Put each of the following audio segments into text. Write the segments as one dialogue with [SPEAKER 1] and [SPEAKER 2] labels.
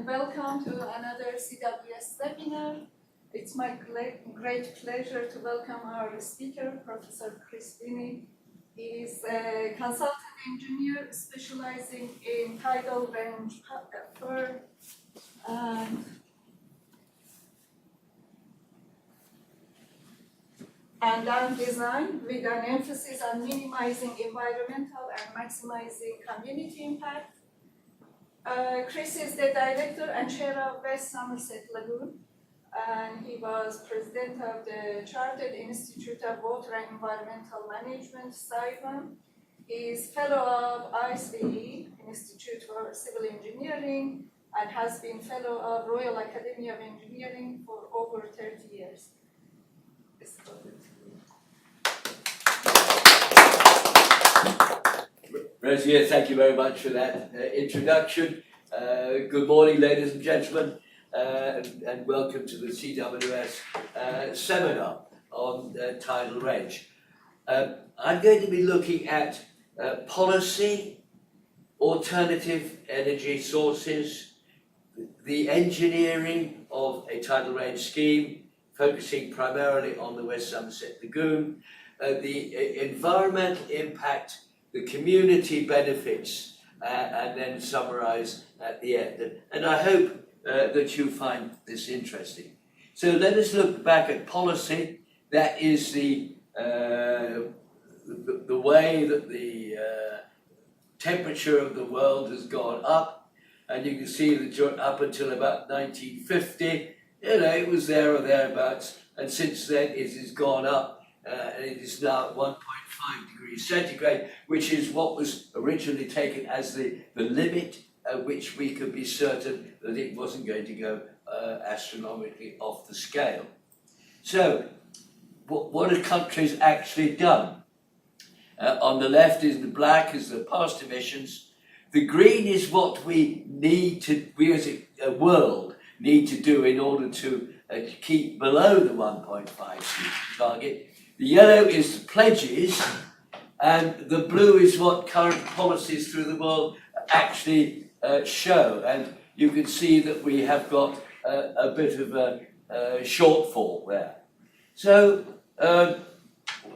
[SPEAKER 1] and welcome to another CWS webinar. It's my great pleasure to welcome our speaker, Professor Binnie. He is a consultant engineer specializing in tidal range and land design with an emphasis on minimizing environmental and maximizing community impact. Chris is the director and chair of West Somerset Lagoon, and he was president of the Chartered Institute of Water and Environmental Management, Severn. He is fellow of ISBE, Institute for Civil Engineering, and has been fellow of Royal Academy of Engineering for over 30 years.
[SPEAKER 2] Rosie, thank you very much for that introduction. Good morning, ladies and gentlemen, and welcome to the CWS seminar on tidal range. I'm going to be looking at policy, alternative energy sources, the engineering of a tidal range scheme, focusing primarily on the West Somerset Lagoon, the environmental impact, the community benefits, and then summarise at the end. And I hope that you find this interesting. So let us look back at policy. That is the way that the temperature of the world has gone up. And you can see that up until about 1950, it was there or thereabouts. And since then it has gone up, and it is now at 1.5 degrees centigrade, which is what was originally taken as the limit at which we could be certain that it wasn't going to go astronomically off the scale. So, what have countries actually done? On the left is the black, is the past emissions. The green is what we as a world need to do in order to keep below the 1.5 target. The yellow is the pledges, and the blue is what current policies through the world actually show. And you can see that we have got a bit of a shortfall there. So,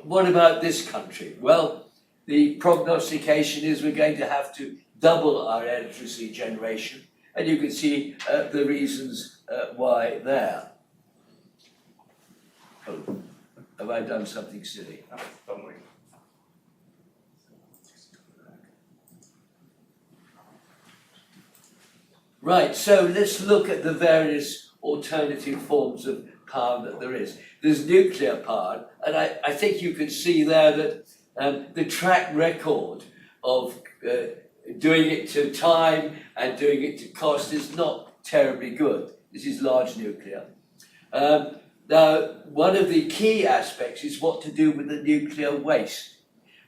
[SPEAKER 2] what about this country? Well, the prognostication is we're going to have to double our electricity generation, and you can see the reasons why there. Oh. Have I done something silly?
[SPEAKER 3] Don't worry.
[SPEAKER 2] Right, so let's look at the various alternative forms of power that there is. There's nuclear power, and I think you can see there that the track record of doing it to time and doing it to cost is not terribly good. This is large nuclear. Now, one of the key aspects is what to do with the nuclear waste.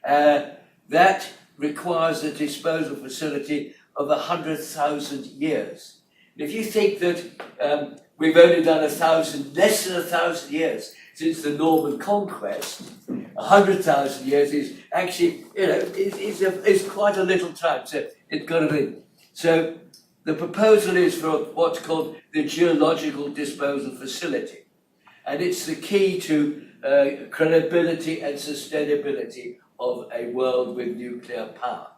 [SPEAKER 2] That requires a disposal facility of 100,000 years. And if you think that we've only done less than 1,000 years since the Norman conquest, 100,000 years is actually, is quite a little time. So it's got to be. So the proposal is for what's called the geological disposal facility. And it's the key to credibility and sustainability of a world with nuclear power.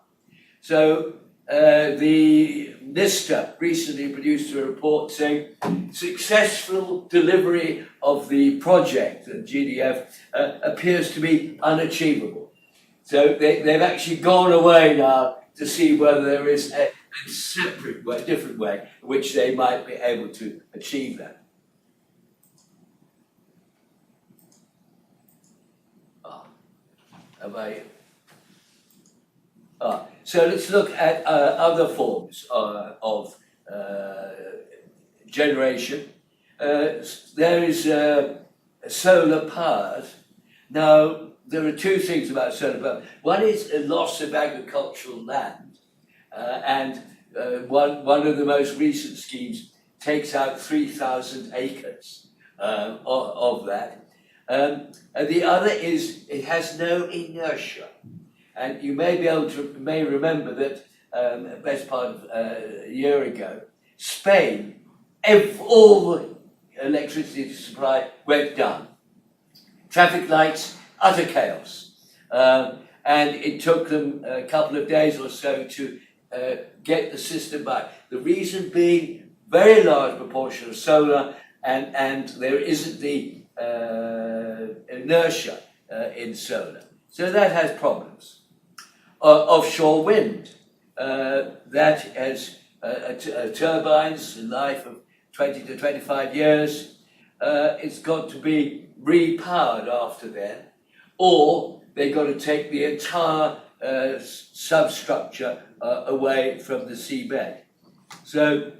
[SPEAKER 2] So the NISTA recently produced a report saying successful delivery of the project, the GDF, appears to be unachievable. So they've actually gone away now to see whether there is a separate way, different way in which they might be able to achieve that. So let's look at other forms of generation. There is solar power. Now, there are two things about solar power. One is a loss of agricultural land, and one of the most recent schemes takes out 3,000 acres of that. And the other is it has no inertia. And you may remember that best part of a year ago, Spain, all the electricity supply went down. Traffic lights, utter chaos. And it took them a couple of days or so to get the system back. The reason being, very large proportion of solar, and there isn't the inertia in solar. So that has problems. Offshore wind, that has turbines, a life of 20 to 25 years. It's got to be repowered after then, or they've got to take the entire substructure away from the seabed. So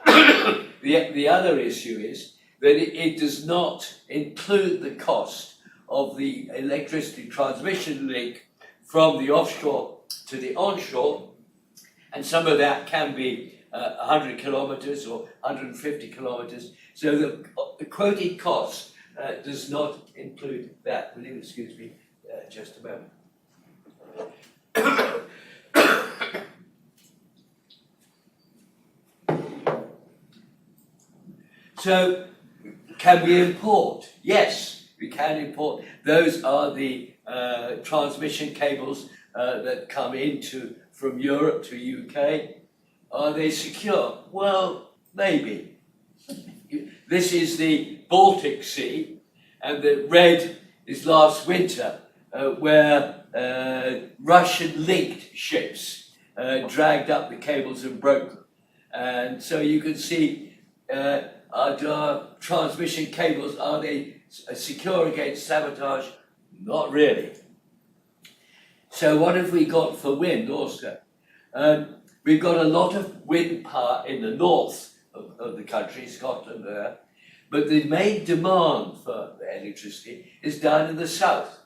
[SPEAKER 2] the other issue is that it does not include the cost of the electricity transmission link from the offshore to the onshore, and some of that can be 100 kilometres or 150 kilometres. So the quoted cost does not include that. Will you excuse me just a moment? So, can we import? Yes, we can import. Those are the transmission cables that come from Europe to UK. Are they secure? Well, maybe. This is the Baltic Sea, and the red is last winter, where Russian-linked ships dragged up the cables and broke them. And so you can see our transmission cables, are they secure against sabotage? Not really. So what have we got for wind also? We've got a lot of wind power in the north of the country, Scotland there, but the main demand for the electricity is down in the south.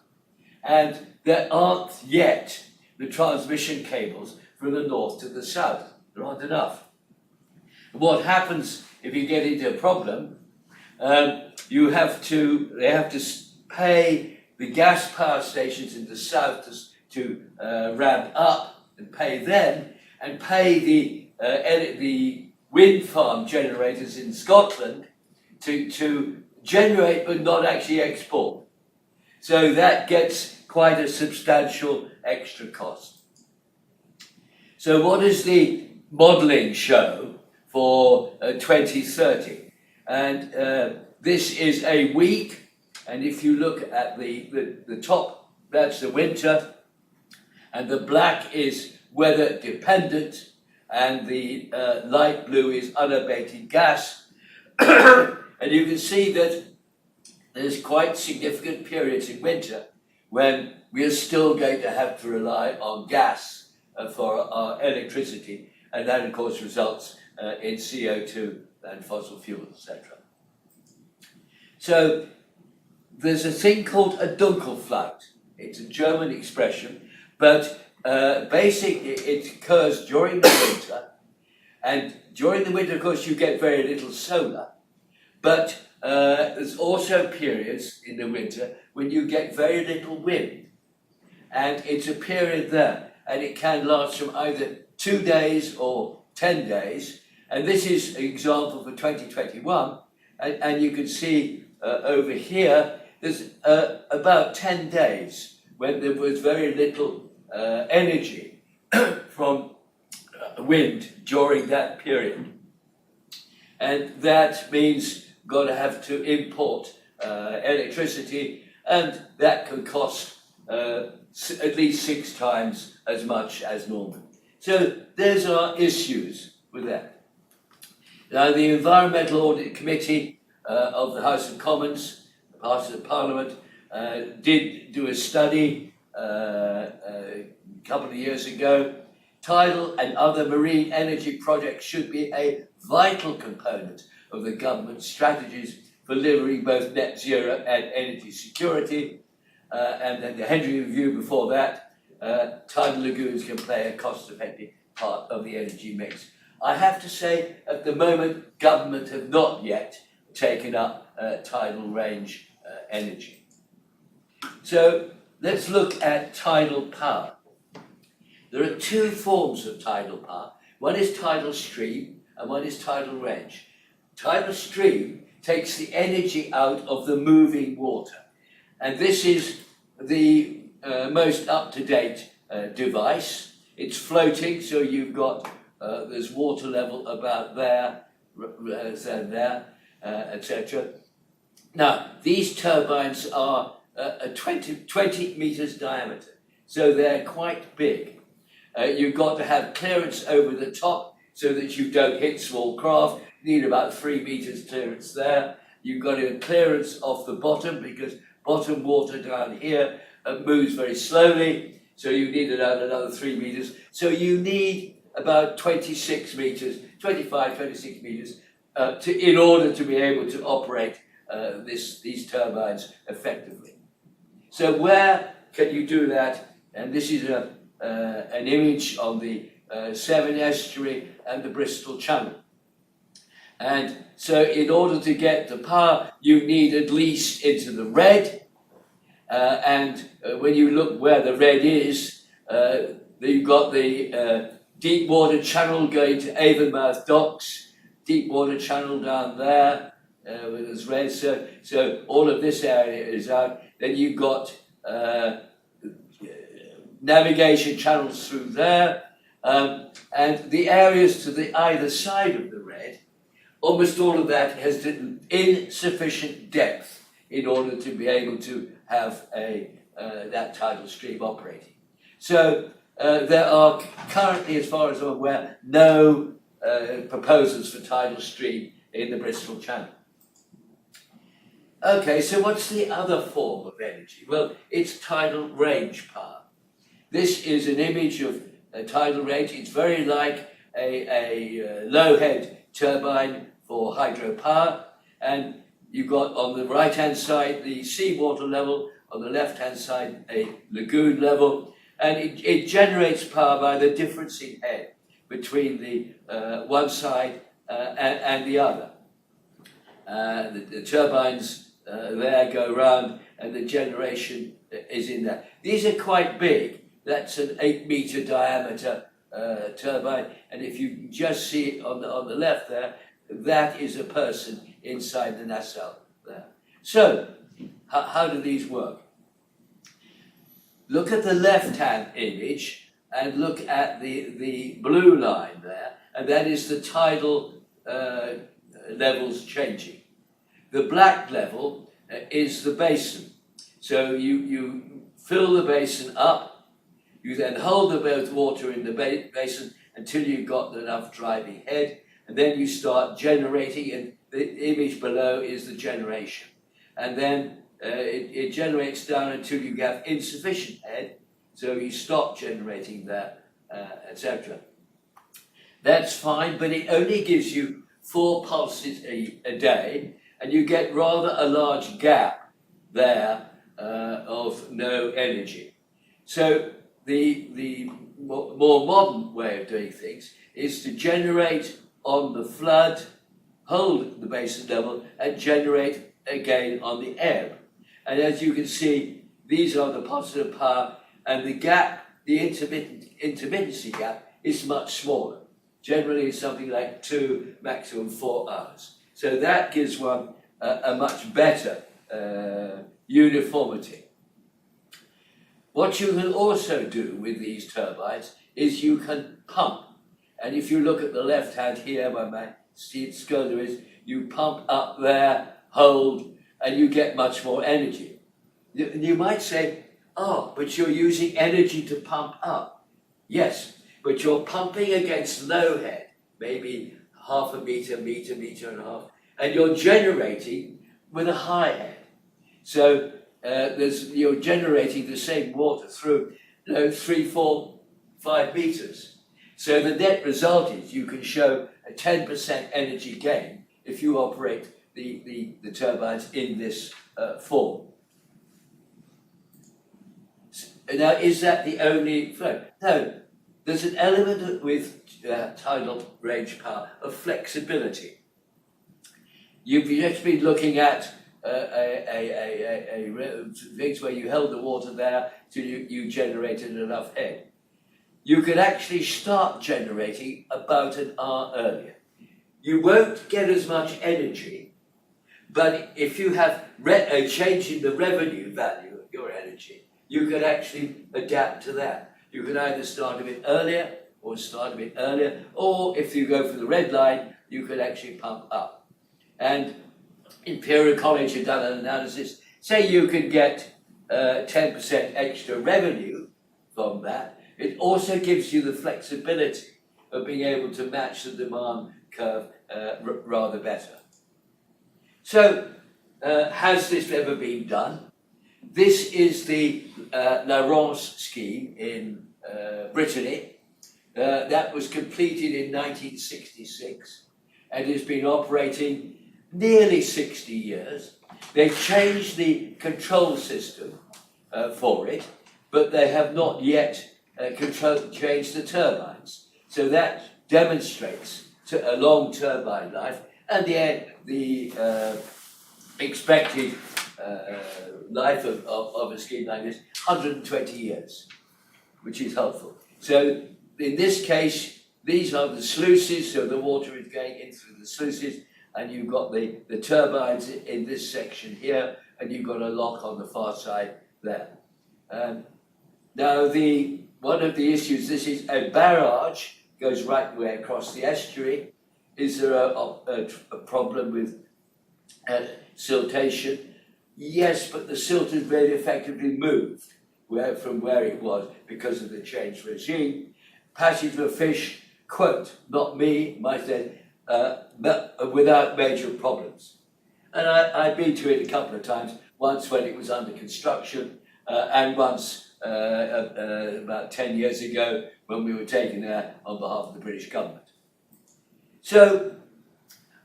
[SPEAKER 2] And there aren't yet the transmission cables from the north to the south. There aren't enough. What happens if you get into a problem, they have to pay the gas power stations in the south to ramp up and pay them, and pay the wind farm generators in Scotland to generate but not actually export. So that gets quite a substantial extra cost. So what does the modelling show for 2030? And this is a week, and if you look at the top, that's the winter, and the black is weather dependent, and the light blue is unabated gas. And you can see that there's quite significant periods in winter when we are still going to have to rely on gas for our electricity, and that of course results in CO2 and fossil fuels, etc. So there's a thing called a Dunkelflaut. It's a German expression, but basically it occurs during the winter, and during the winter of course you get very little solar, but there's also periods in the winter when you get very little wind, and it's a period there, and it can last from either 2 days or 10 days, and this is an example for 2021, and you can see over here there's about 10 days when there was very little energy from wind during that period, and that means got to have to import electricity, and that can cost at least 6 times as much as normal. So those are issues with that. Now the Environmental Audit Committee of the House of Commons, part of the Parliament, did do a study a couple of years ago. Tidal and other marine energy projects should be a vital component of the government's strategies for delivering both net zero and energy security. And then the Henry Review before that, tidal lagoons can play a cost-effective part of the energy mix. I have to say, at the moment, government have not yet taken up tidal range energy. So let's look at tidal power. There are 2 forms of tidal power. One is tidal stream, and one is tidal range. Tidal stream takes the energy out of the moving water, and this is the most up-to-date device. It's floating, so you've got there's water level about there, etc. Now, these turbines are 20 meters diameter, so they're quite big. You've got to have clearance over the top so that you don't hit small craft. You need about 3 meters clearance there. You've got a clearance off the bottom because bottom water down here moves very slowly, so you need another 3 meters. So you need about 26 meters, 25, 26 meters in order to be able to operate these turbines effectively. So where can you do that? And this is an image on the Severn Estuary and the Bristol Channel. And so in order to get the power, you need at least into the red. And when you look where the red is, you've got the deep water channel going to Avonmouth docks, deep water channel down there, with this red. So all of this area is out. Then you've got navigation channels through there, and the areas to the either side of the red, almost all of that has insufficient depth in order to be able to have that tidal stream operating. So there are currently, as far as I'm aware, no proposals for tidal stream in the Bristol Channel. Okay, so what's the other form of energy? Well, it's tidal range power. This is an image of a tidal range. It's very like a low-head turbine for hydropower, and you've got on the right-hand side the seawater level, on the left-hand side a lagoon level, and it generates power by the difference in head between the one side and the other. The turbines there go round, and the generation is in there. These are quite big. That's an 8-meter diameter turbine, and if you can just see it on the left there, that is a person inside the nacelle there. So, how do these work? Look at the left-hand image and look at the blue line there, and that is the tidal levels changing. The black level is the basin. So you fill the basin up, you then hold the water in the basin until you've got enough driving head, and then you start generating, and the image below is the generation. And then it generates down until you have insufficient head, so you stop generating that, etc. That's fine, but it only gives you 4 pulses a day, and you get rather a large gap there of no energy. So the more modern way of doing things is to generate on the flood, hold the basin level, and generate again on the ebb. And as you can see, these are the positive power, and the gap, the intermittency gap, is much smaller. Generally, it's something like 2, maximum 4 hours. So that gives one a much better uniformity. What you can also do with these turbines is you can pump. And if you look at the left hand here, where my sculler is, you pump up there, hold, and you get much more energy. You might say, oh, but you're using energy to pump up. Yes, but you're pumping against low head, maybe half a meter, meter and a half, and you're generating with a high head. So you're generating the same water through 3, 4, 5 meters. So the net result is you can show a 10% energy gain if you operate the turbines in this form. Now, is that the only flow? No, there's an element with tidal range power of flexibility. You've just been looking at things where you held the water there till you generated enough head. You could actually start generating about an hour earlier. you won't get as much energy, but if you have a change in the revenue value of your energy, you can actually adapt to that. You can either start a bit earlier, or start a bit earlier, or if you go for the red line, you could actually pump up. And Imperial College have done an analysis. Say you could get 10% extra revenue from that. It also gives you the flexibility of being able to match the demand curve rather better. So, has this ever been done? This is the Lagoon scheme in Brittany. That was completed in 1966 and has been operating nearly 60 years. They've changed the control system for it, but they have not yet changed the turbines. So that demonstrates a long turbine life, and the expected life of a scheme like this, 120 years, which is helpful. So in this case, these are the sluices, so the water is going in through the sluices, and you've got the turbines in this section here, and you've got a lock on the far side there. Now, one of the issues, this is a barrage, goes right the way across the estuary. Is there a problem with siltation? Yes, but the silt has very effectively moved from where it was because of the changed regime. Passage of fish, quote, not me, might say, without major problems. And I've been to it a couple of times, once when it was under construction, and once about 10 years ago when we were taken there on behalf of the British government. So,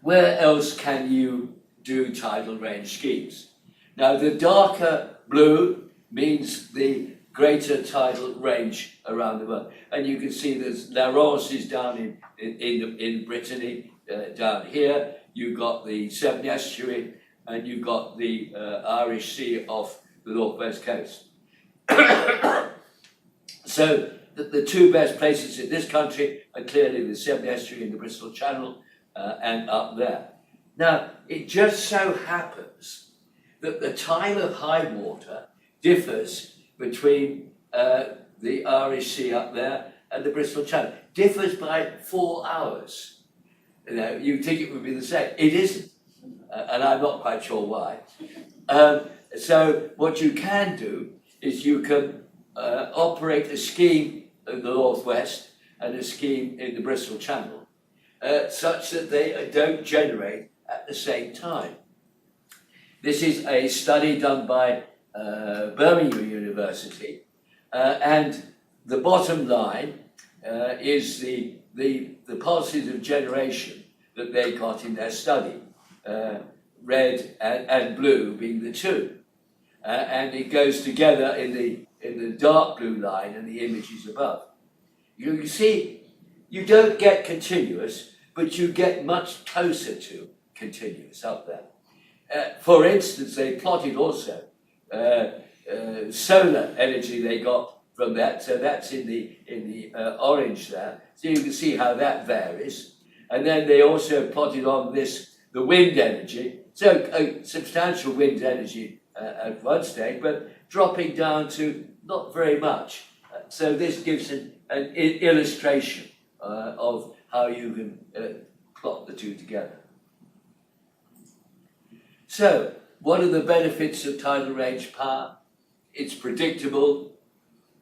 [SPEAKER 2] where else can you do tidal range schemes? Now, the darker blue means the greater tidal range around the world. And you can see there's Lagoon is down in Brittany, down here. You've got the Severn Estuary, and you've got the Irish Sea off the northwest coast. So the two best places in this country are clearly the Severn Estuary and the Bristol Channel, and up there. Now, it just so happens that the time of high water differs between the Irish Sea up there and the Bristol Channel. Differs by 4 hours. You know, you'd think it would be the same. It isn't, and I'm not quite sure why. So what you can do is you can operate a scheme in the northwest and a scheme in the Bristol Channel, such that they don't generate at the same time. This is a study done by Birmingham University, and the bottom line is the pulses of generation that they got in their study, red and blue being the two, and it goes together in the dark blue line and the images above. You see, you don't get continuous, but you get much closer to continuous up there. For instance, they plotted also solar energy they got from that, so that's in the orange there. So you can see how that varies. And then they also plotted on this the wind energy, so substantial wind energy at one stage, but dropping down to not very much. So this gives an illustration of how you can plot the two together. So, what are the benefits of tidal range power? It's predictable.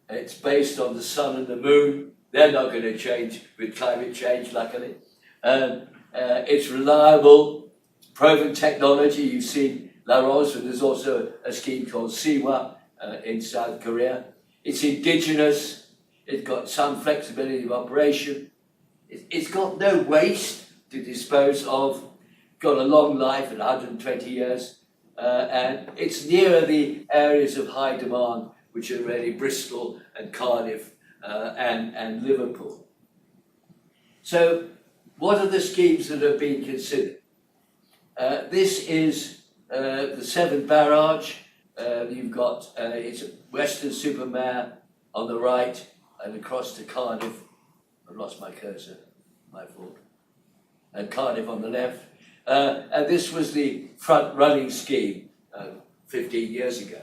[SPEAKER 2] It's based on the sun and the moon. They're not going to change with climate change, luckily. It's reliable, proven technology. You've seen Lagoon, but there's also a scheme called Siwa in South Korea. It's indigenous. It's got some flexibility of operation. It's got no waste to dispose of. Got a long life at 120 years, and it's nearer the areas of high demand, which are really Bristol and Cardiff and Liverpool. So, what are the schemes that have been considered? This is the Severn Barrage. You've got it's Weston-super-Mare on the right, and across to Cardiff. I've lost my cursor, my fault. and Cardiff on the left. And this was the front-running scheme 15 years ago.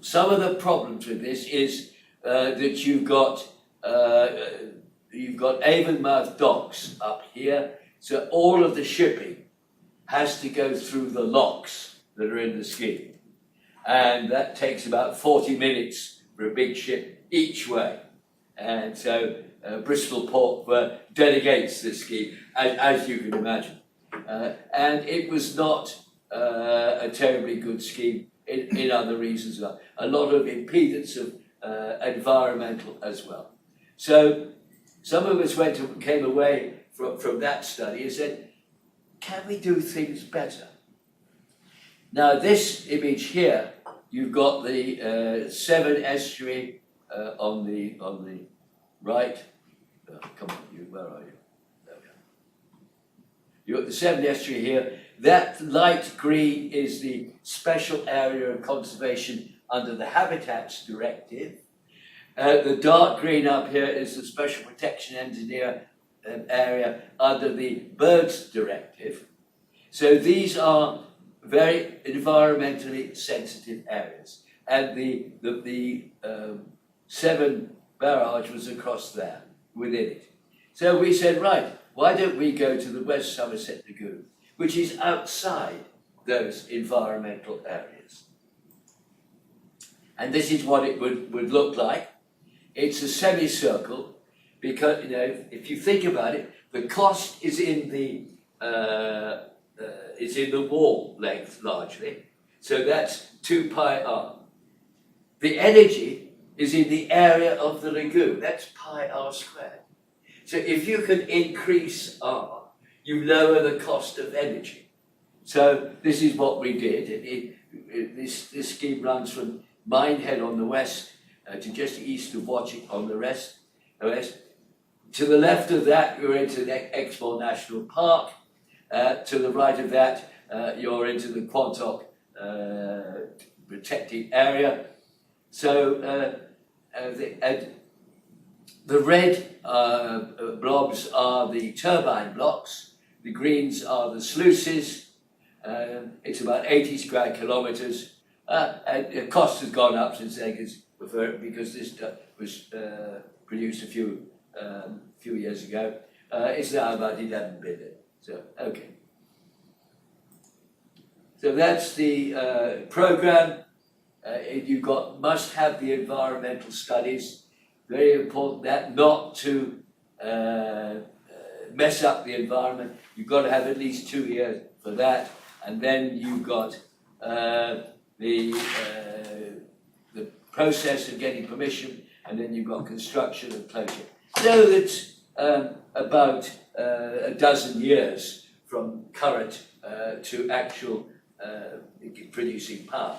[SPEAKER 2] Some of the problems with this is that you've got Avonmouth docks up here, so all of the shipping has to go through the locks that are in the scheme. And that takes about 40 minutes for a big ship each way. And so Bristol Port delegates this scheme, as you can imagine. And it was not a terribly good scheme in other reasons. A lot of impedance of environmental as well. So some of us came away from that study and said, can we do things better? Now this image here, you've got the Severn Estuary on the right. Come on, where are you? There we go. You've got the Severn Estuary here. That light green is the special area of conservation under the Habitats Directive. The dark green up here is the special protection engineer area under the Birds Directive. So these are very environmentally sensitive areas, and the Severn barrage was across there within it. So we said, right, why don't we go to the West Somerset Lagoon, which is outside those environmental areas. And this is what it would look like. It's a semicircle, because, you know, if you think about it, the cost is in the wall length largely. So that's 2 pi r. The energy is in the area of the lagoon. That's pi r squared. So if you can increase r, you lower the cost of energy. So this is what we did. This scheme runs from Minehead on the west to just east of Watchet on the west. To the left of that, you're into the Exmoor National Park. To the right of that, you're into the Quantock protected area. So the red blobs are the turbine blocks. The greens are the sluices. It's about 80 square kilometres. And the cost has gone up since then because this was produced a few years ago. It's now about 11 billion. So, okay. So that's the programme. You must have the environmental studies. Very important that not to mess up the environment. You've got to have at least 2 years for that. And then you've got the process of getting permission, and then you've got construction and closure. So that's about a dozen years from current to actual producing power.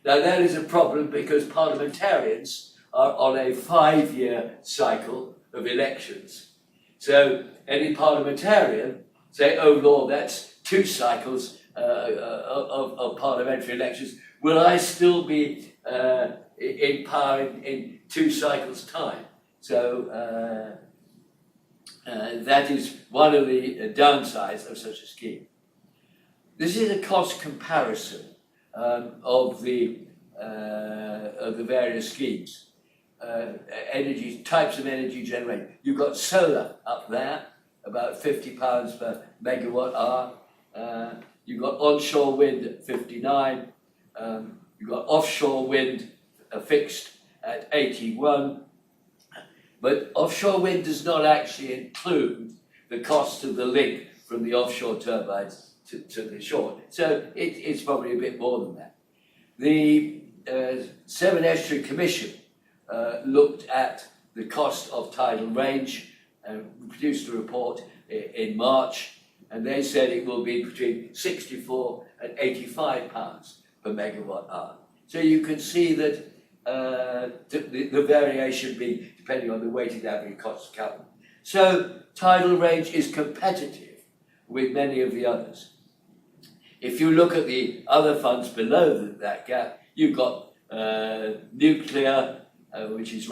[SPEAKER 2] Now that is a problem because parliamentarians are on a 5-year cycle of elections. So any parliamentarian say, oh Lord, that's 2 cycles of parliamentary elections. Will I still be in power in 2 cycles' time? So that is one of the downsides of such a scheme. This is a cost comparison of the various schemes. Types of energy generated. You've got solar up there, about £50 per megawatt hour. You've got onshore wind at 59. You've got offshore wind fixed at 81. But offshore wind does not actually include the cost of the link from the offshore turbines to the shore. So it's probably a bit more than that. The Severn Estuary Commission looked at the cost of tidal range and produced a report in March, and they said it will be between 64 and 85 pounds per megawatt hour. So you can see that the variation be depending on the weighted average cost of capital. So tidal range is competitive with many of the others. If you look at the other funds below that gap, you've got nuclear, which is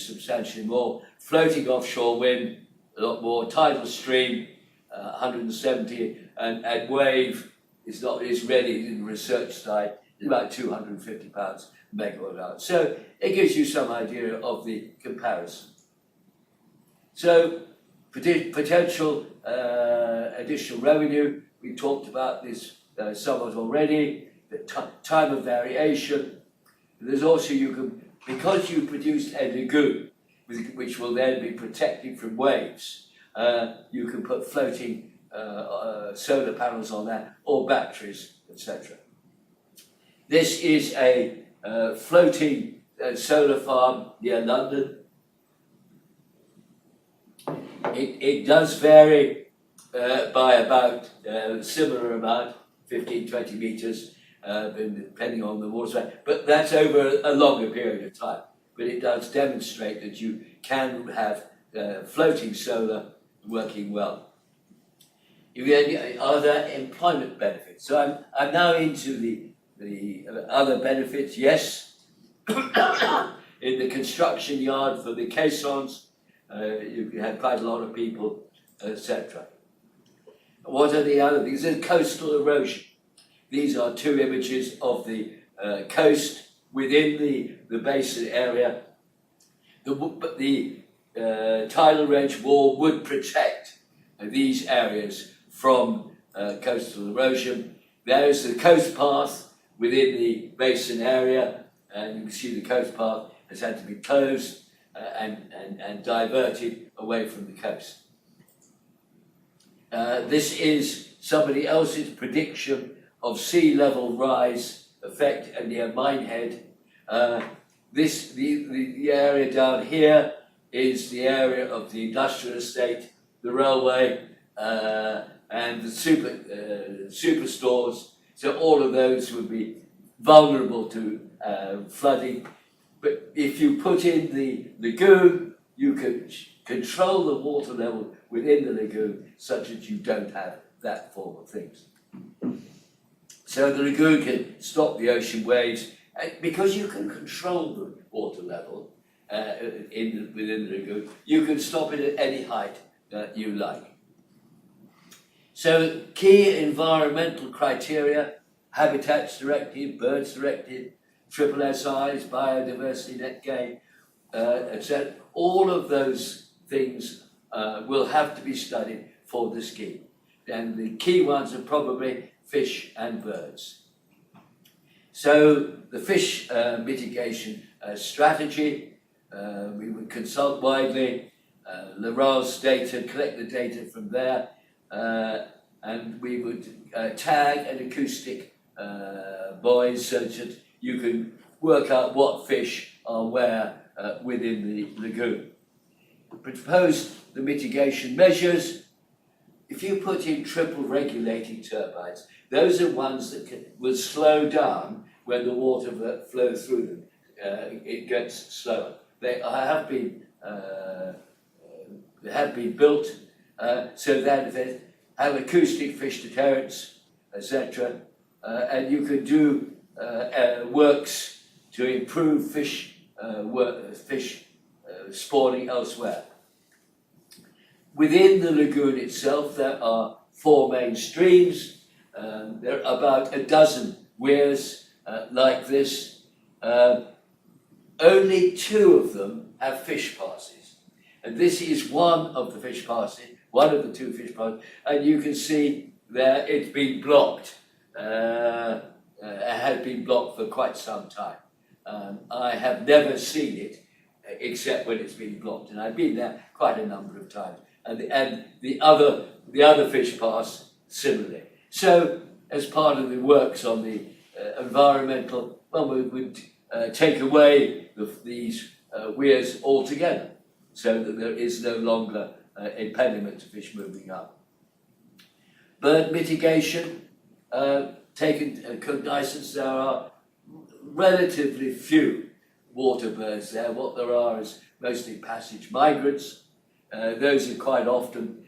[SPEAKER 2] substantially more, floating offshore wind, a lot more. Tidal stream, 170, and wave is ready in the research side, it's about £250 megawatt hour. So it gives you some idea of the comparison. So potential additional revenue, we talked about this somewhat already, the time of variation. There's also, because you produce a lagoon, which will then be protected from waves, you can put floating solar panels on that, or batteries, etc. This is a floating solar farm near London. It does vary by about a similar amount, 15-20 metres, depending on the water, but that's over a longer period of time. But it does demonstrate that you can have floating solar working well. Are there employment benefits? So I'm now into the other benefits. Yes, in the construction yard for the caissons, you can have quite a lot of people, etc. What are the other things? There's coastal erosion. These are two images of the coast within the basin area. The tidal range wall would protect these areas from coastal erosion. There is the coast path within the basin area, and you can see the coast path has had to be closed and diverted away from the coast. This is somebody else's prediction of sea level rise effect near Minehead. The area down here is the area of the industrial estate, the railway, and the superstores. So all of those would be vulnerable to flooding. But if you put in the lagoon, you can control the water level within the lagoon such that you don't have that form of things. So the lagoon can stop the ocean waves, because you can control the water level within the lagoon. You can stop it at any height that you like. So key environmental criteria: Habitats Directive, Birds Directive, triple SIs, biodiversity net gain, etc. All of those things will have to be studied for the scheme. And the key ones are probably fish and birds. So the fish mitigation strategy, we would consult widely, Laral's data, collect the data from there, and we would tag an acoustic buoys so that you can work out what fish are where within the lagoon. Propose the mitigation measures. If you put in triple regulating turbines, those are ones that will slow down when the water flows through them. It gets slower. They have been built so that they have acoustic fish deterrents, etc. And you can do works to improve fish spawning elsewhere. Within the lagoon itself, there are 4 main streams. There are about a dozen weirs like this. Only 2 of them have fish passes. And this is one of the fish passes, one of the 2 fish passes. And you can see there it's been blocked. It had been blocked for quite some time. I have never seen it except when it's been blocked. And I've been there quite a number of times. And the other fish pass similarly. So, as part of the works on the environmental, well, we would take away these weirs altogether, so that there is no longer impediment to fish moving up. Bird mitigation, taken cognizance, there are relatively few water birds there. What there are is mostly passage migrants. Those are quite often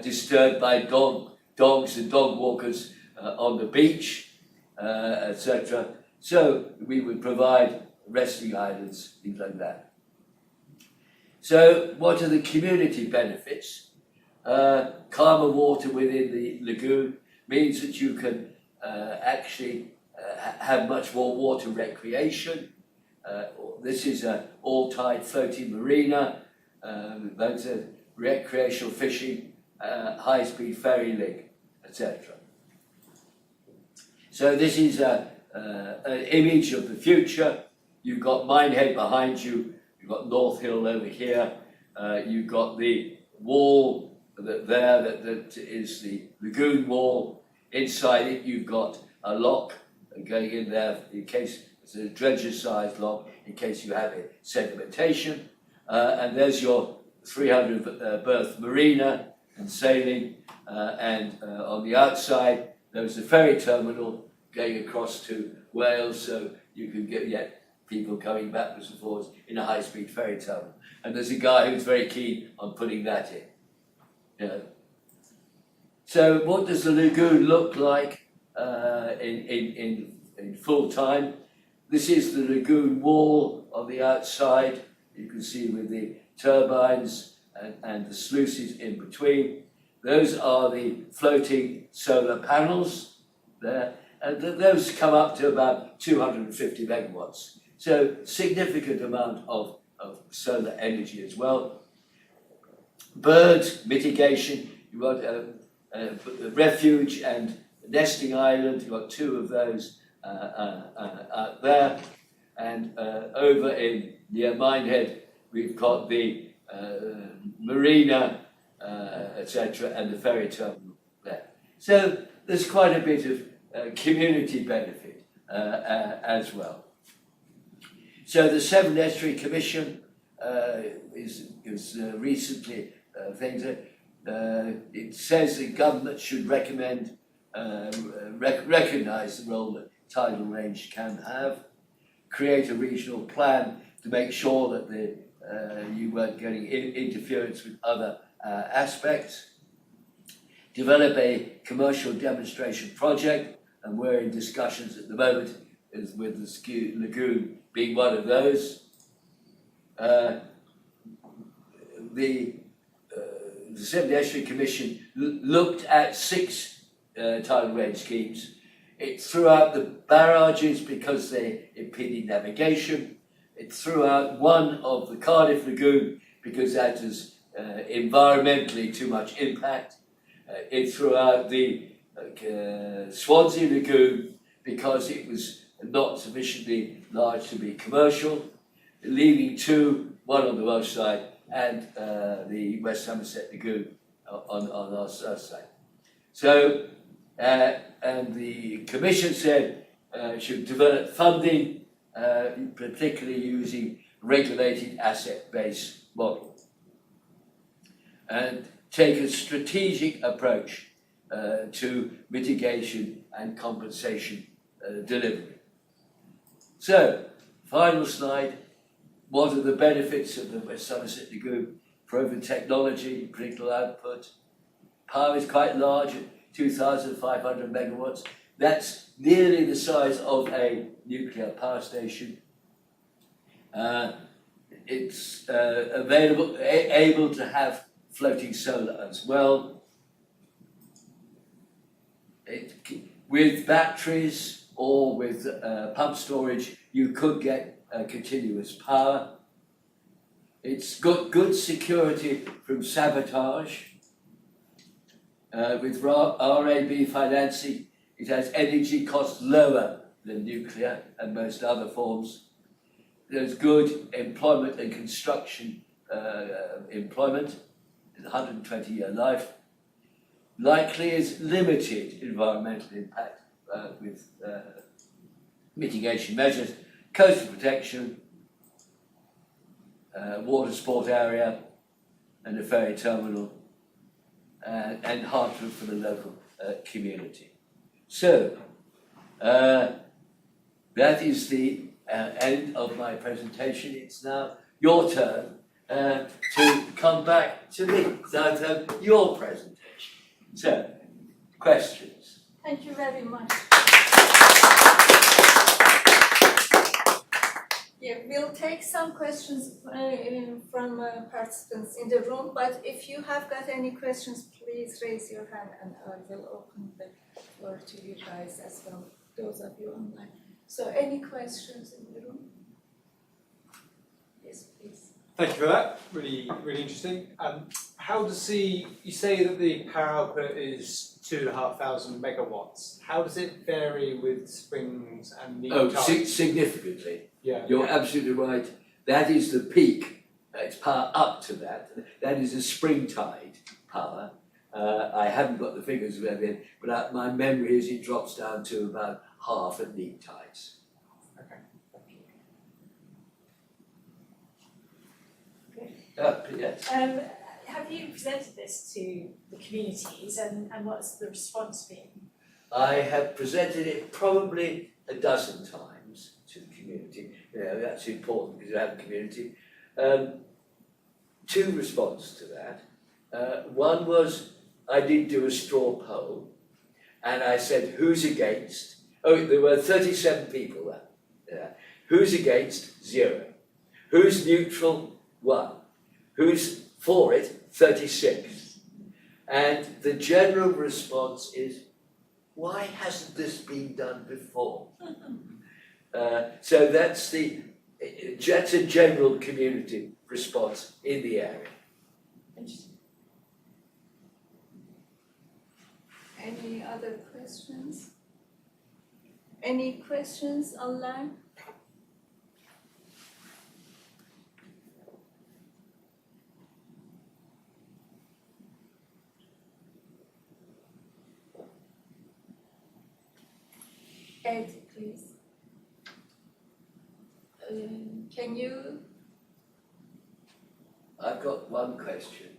[SPEAKER 2] disturbed by dogs and dog walkers on the beach, etc. So we would provide resting islands, things like that. So what are the community benefits? Calmer water within the lagoon means that you can actually have much more water recreation. This is an all-tide floating marina. Those are recreational fishing, high-speed ferry link, etc. So this is an image of the future. You've got Minehead behind you. You've got North Hill over here. You've got the wall that is the lagoon wall. Inside it, you've got a lock going in there in case it's a dredger-sized lock, in case you have a sedimentation. And there's your 300 berth marina and sailing. And on the outside, there's the ferry terminal going across to Wales, so you can get people coming backwards and forwards in a high-speed ferry terminal. And there's a guy who's very keen on putting that in. You know. So what does the lagoon look like in full time? This is the lagoon wall on the outside. You can see with the turbines and the sluices in between. Those are the floating solar panels there. And those come up to about 250 megawatts. So significant amount of solar energy as well. Bird mitigation, you've got a refuge and nesting island, you've got two of those out there. And over in near Minehead, we've got the marina, etc., and the ferry terminal there. So there's quite a bit of community benefit as well. So the Severn Estuary Commission is recently things that it says the government should recommend recognise the role that tidal range can have, create a regional plan to make sure that you weren't getting interference with other aspects, develop a commercial demonstration project, and we're in discussions at the moment with the lagoon being one of those. The Severn Estuary Commission looked at 6 tidal range schemes. It threw out the barrages because they impeded navigation. It threw out one of the Cardiff Lagoon because that has environmentally too much impact. It threw out the Swansea Lagoon because it was not sufficiently large to be commercial, leaving 2, one on the Welsh side and the West Somerset Lagoon on our south side. So, and the Commission said should develop funding, particularly using regulated asset-based model, and take a strategic approach to mitigation and compensation delivery. So, final slide. What are the benefits of the West Somerset Lagoon? Proven technology, predictable output. Power is quite large at 2,500 megawatts. That's nearly the size of a nuclear power station. It's able to have floating solar as well. With batteries or with pump storage, you could get continuous power. It's got good security from sabotage. With RAB financing, it has energy costs lower than nuclear and most other forms. There's good employment and construction employment, 120-year life. Likely is limited environmental impact with mitigation measures, coastal protection, water sport area, and a ferry terminal, and heartland for the local community. So, that is the end of my presentation. It's now your turn to come back to me, your presentation. So, questions?
[SPEAKER 1] Thank you very much. Yeah, we'll take some questions from participants in the room, but if you have got any questions, please raise your hand and I will open the floor to you guys as well, those of you online. So any questions in the room? Yes, please.
[SPEAKER 3] Thank you for that. Really, really interesting. How does you say that the power output is 2,500 megawatts. How does it vary with springs and neap tides?
[SPEAKER 2] Significantly.
[SPEAKER 3] Yeah.
[SPEAKER 2] You're absolutely right. That is the peak. It's power up to that. That is a spring tide power. I haven't got the figures of it, but my memory is it drops down to about half at neap tides.
[SPEAKER 3] Okay. Thank you.
[SPEAKER 2] Yes.
[SPEAKER 4] Have you presented this to the communities and what's the response been?
[SPEAKER 2] I have presented it probably a dozen times to the community. You know, that's important because you have a community. Two responses to that. One was I did do a straw poll and I said, who's against? Oh, there were 37 people there. Who's against? 0. Who's neutral? 1. Who's for it? 36. And the general response is, why hasn't this been done before? So that's a general community response in the area.
[SPEAKER 4] Interesting.
[SPEAKER 1] Any other questions? Any questions online? Ed, please. Can you?
[SPEAKER 2] I've got one question,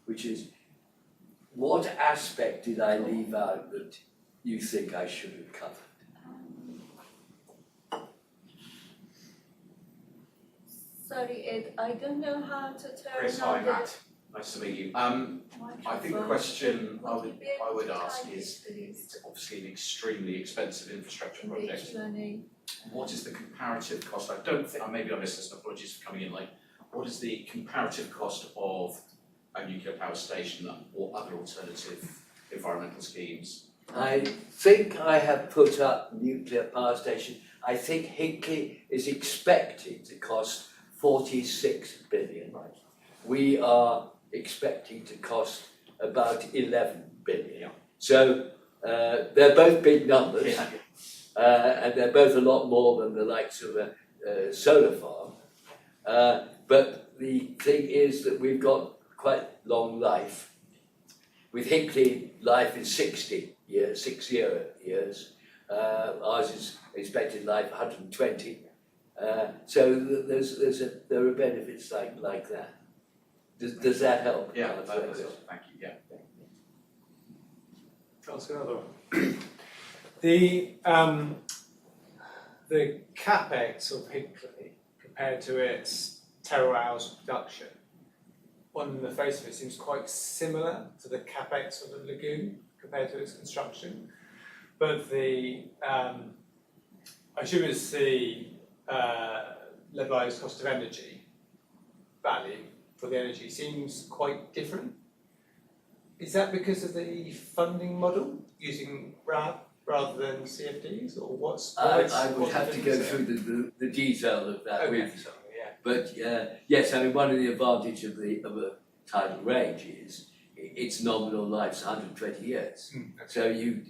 [SPEAKER 2] which is, what aspect did I leave out that you think I should have covered?
[SPEAKER 1] Sorry, Ed, I don't know how to turn
[SPEAKER 5] Chris,
[SPEAKER 1] on
[SPEAKER 5] hi
[SPEAKER 1] the
[SPEAKER 5] Matt. Nice to meet you. I think the question I would ask is, it's obviously an extremely expensive infrastructure project. What is the comparative cost? I don't think, maybe I missed this, apologies for coming in late. What is the comparative cost of a nuclear power station or other alternative environmental schemes?
[SPEAKER 2] I think I have put up nuclear power station. I think Hinkley is expected to cost 46 billion.
[SPEAKER 5] Right.
[SPEAKER 2] We are expecting to cost about 11 billion.
[SPEAKER 5] Yeah.
[SPEAKER 2] So they're both big numbers,
[SPEAKER 5] Yeah.
[SPEAKER 2] And they're both a lot more than the likes of a solar farm. But the thing is that we've got quite long life. With Hinkley, life is 60 years. Ours is expected life 120. So there are benefits like that. Does that help?
[SPEAKER 5] Yeah, that was it. Thank you. Yeah.
[SPEAKER 3] I'll ask another one. The capex of Hinkley compared to its terawatt hours of production, on the face of it seems quite similar to the capex of the lagoon compared to its construction. But I assume it's the levelized cost of energy value for the energy seems quite different. Is that because of the funding model using RAB rather than CFDs, or what's?
[SPEAKER 2] I would have to go through the detail of that with you. But yes, I mean, one of the advantages of a tidal range is its nominal life's 120 years.
[SPEAKER 3] Okay.
[SPEAKER 2] So you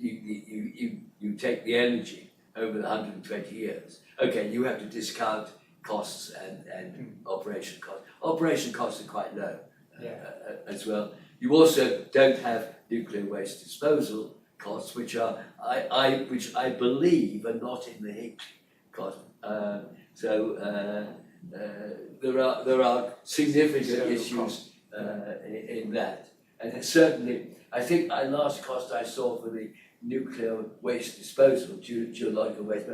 [SPEAKER 2] take the energy over the 120 years. Okay, you have to discount costs and operation costs. Operation costs are quite low as well. You also don't have nuclear waste disposal costs, which I believe are not in the Hinkley cost. There are significant issues in that, and certainly I think the last cost I saw for the nuclear waste disposal, geological waste,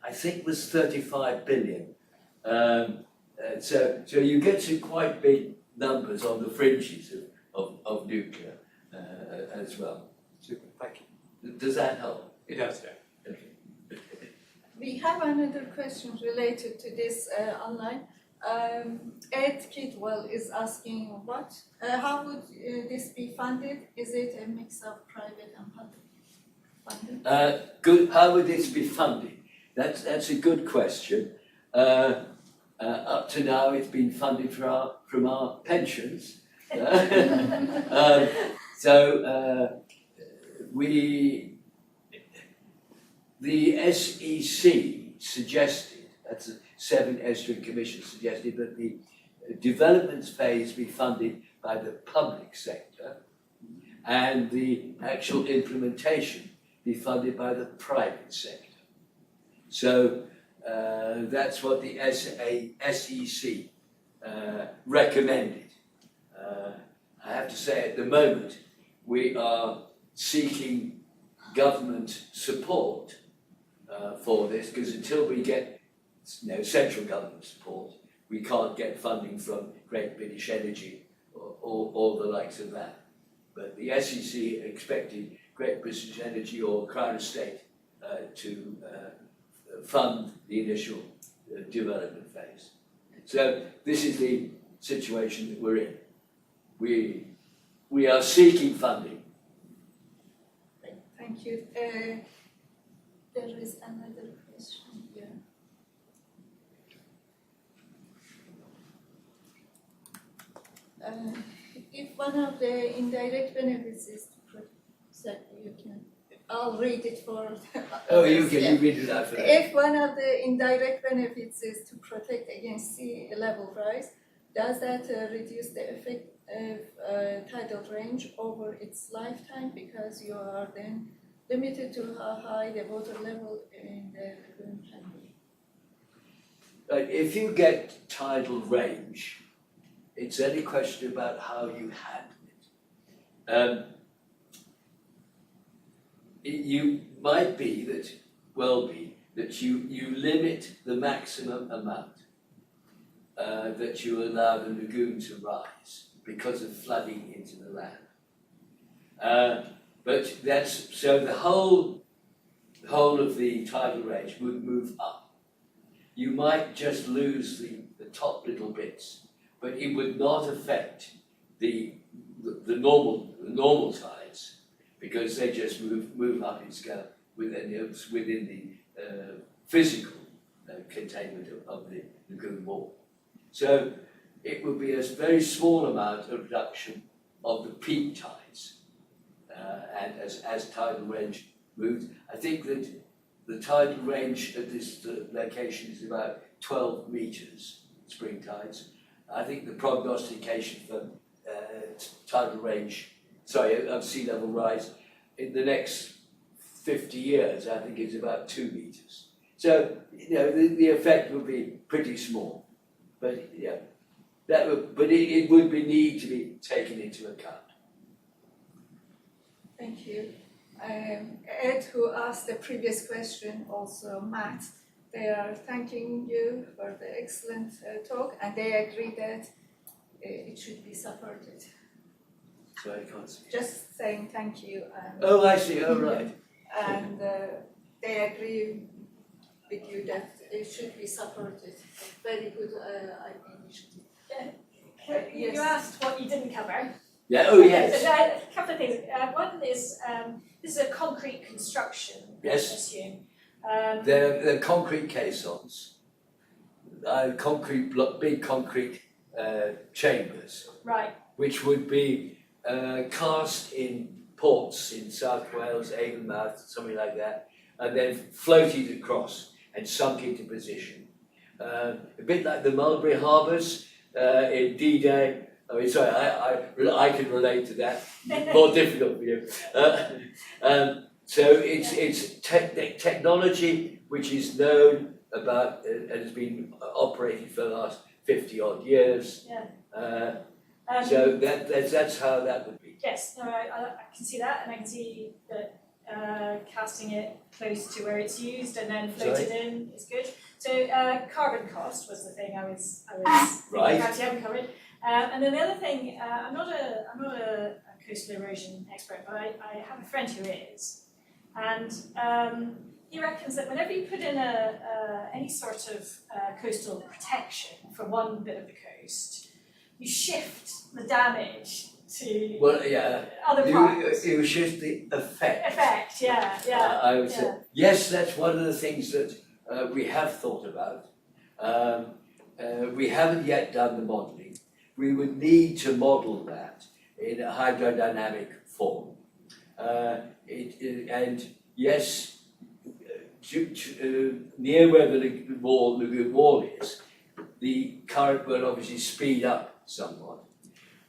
[SPEAKER 2] I think was 35 billion. So you get to quite big numbers on the fringes of nuclear as well.
[SPEAKER 3] Super, thank you.
[SPEAKER 2] Does that help?
[SPEAKER 3] It does, yeah.
[SPEAKER 2] Okay.
[SPEAKER 1] We have another question related to this online. Ed Kidwell is asking how would this be funded? Is it a mix of private and public funding?
[SPEAKER 2] Good. How would this be funded? That's a good question. Up to now, it's been funded from our pensions. The SEC suggested, that's the Severn Estuary Commission suggested, that the development phase be funded by the public sector and the actual implementation be funded by the private sector. So that's what the SEC recommended. I have to say, at the moment, we are seeking government support for this, because until we get central government support, we can't get funding from Great British Energy or the likes of that. But the SEC expected Great British Energy or Crown Estate to fund the initial development phase. So this is the situation that we're in. We are seeking funding.
[SPEAKER 1] Thank you. There is another question here. If one of the indirect benefits is to protect, I'll read it for.
[SPEAKER 2] Oh, you read it out for that.
[SPEAKER 1] If one of the indirect benefits is to protect against sea level rise, does that reduce the effect of tidal range over its lifetime, because you are then limited to how high the water level in the lagoon can be?
[SPEAKER 2] If you get tidal range, it's only a question about how you handle it. You might be that you limit the maximum amount that you allow the lagoon to rise because of flooding into the land. But that's so the whole of the tidal range would move up. You might just lose the top little bits, but it would not affect the normal tides, because they just move up in scale within the physical containment of the lagoon wall. So it would be a very small amount of reduction of the peak tides, and as tidal range moves. I think that the tidal range at this location is about 12 metres, spring tides. I think the prognostication for tidal range, of sea level rise in the next 50 years, I think is about 2 metres. So, the effect would be pretty small. But it would need to be taken into account.
[SPEAKER 1] Thank you. Ed, who asked the previous question, also Matt, they are thanking you for the excellent talk, and they agree that it should be supported.
[SPEAKER 2] So I can't see.
[SPEAKER 1] Just saying thank you.
[SPEAKER 2] Oh, I see. Oh, right.
[SPEAKER 1] And they agree with you that it should be supported. Very good initiative.
[SPEAKER 4] You asked what you didn't cover.
[SPEAKER 2] Yeah. Oh, yes.
[SPEAKER 4] So, a couple of things. One is this is a concrete construction.
[SPEAKER 2] Yes.
[SPEAKER 4] I assume.
[SPEAKER 2] They're concrete caissons, big concrete chambers,
[SPEAKER 4] Right.
[SPEAKER 2] which would be cast in ports in South Wales, Avonmouth, something like that, and then floated across and sunk into position. A bit like the Mulberry Harbours in D-Day. I mean, sorry, I can relate to that. More difficult for you. So it's technology which is known about and has been operated for the last 50 odd years.
[SPEAKER 4] Yeah.
[SPEAKER 2] So that's how that would be.
[SPEAKER 4] Yes. No, I can see that, and I can see that casting it close to where it's used and then floated in is good. So carbon cost was the thing I was
[SPEAKER 2] Right.
[SPEAKER 4] thinking about. You haven't covered. And then the other thing, I'm not a coastal erosion expert, but I have a friend who is, and he reckons that whenever you put in any sort of coastal protection for one bit of the coast, you shift the damage to
[SPEAKER 2] Well, yeah,
[SPEAKER 4] other parts.
[SPEAKER 2] you shift the effect.
[SPEAKER 4] Effect, yeah.
[SPEAKER 2] I would say, yes, that's one of the things that we have thought about. We haven't yet done the modelling. We would need to model that in a hydrodynamic form. And yes, near where the lagoon wall is, the current will obviously speed up somewhat.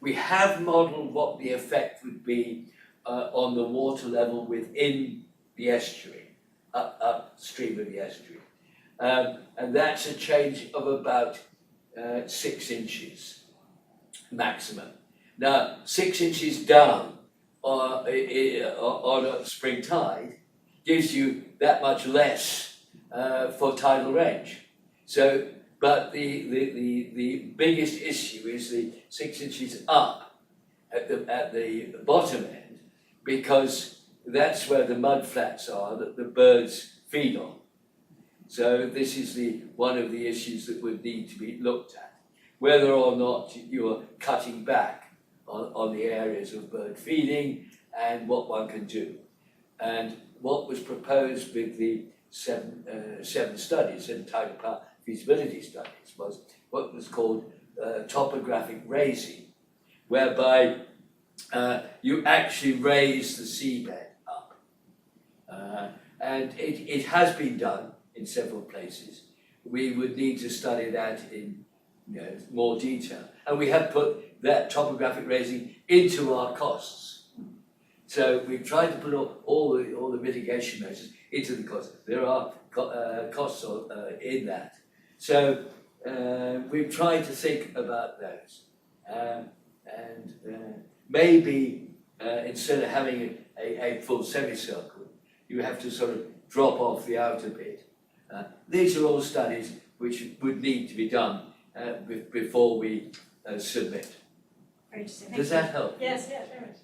[SPEAKER 2] We have modelled what the effect would be on the water level within the estuary, upstream of the estuary. And that's a change of about 6 inches maximum. Now, 6 inches down on a spring tide gives you that much less for tidal range. So, but the biggest issue is the 6 inches up at the bottom end, because that's where the mud flats are that the birds feed on. So this is one of the issues that would need to be looked at, whether or not you're cutting back on the areas of bird feeding and what one can do. And what was proposed with the seven studies and tidal power feasibility studies was what was called topographic raising, whereby you actually raise the seabed up. And it has been done in several places. We would need to study that in more detail. And we have put that topographic raising into our costs. So we've tried to put all the mitigation measures into the costs. There are costs in that. So we've tried to think about those. And maybe instead of having a full semicircle, you have to sort of drop off the outer bit. These are all studies which would need to be done before we submit.
[SPEAKER 4] Very interesting.
[SPEAKER 2] Does that help?
[SPEAKER 4] Yes, very much.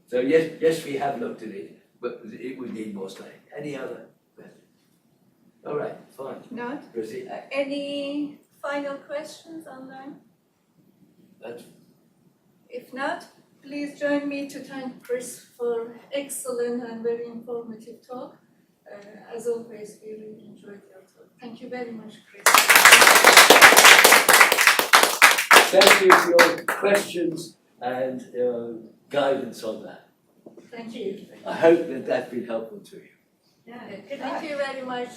[SPEAKER 2] So yes, we have looked at it, but it would need more study. Any other questions? All right, fine.
[SPEAKER 1] Not?
[SPEAKER 2] Proceed.
[SPEAKER 1] Any final questions online?
[SPEAKER 2] That's
[SPEAKER 1] If not, please join me to thank Chris for excellent and very informative talk. As always, we really enjoyed your talk. Thank you very much, Chris.
[SPEAKER 2] Thank you for your questions and guidance on that.
[SPEAKER 1] Thank you.
[SPEAKER 2] I hope that that's been helpful to you.
[SPEAKER 4] Yeah,
[SPEAKER 1] Thank you very much.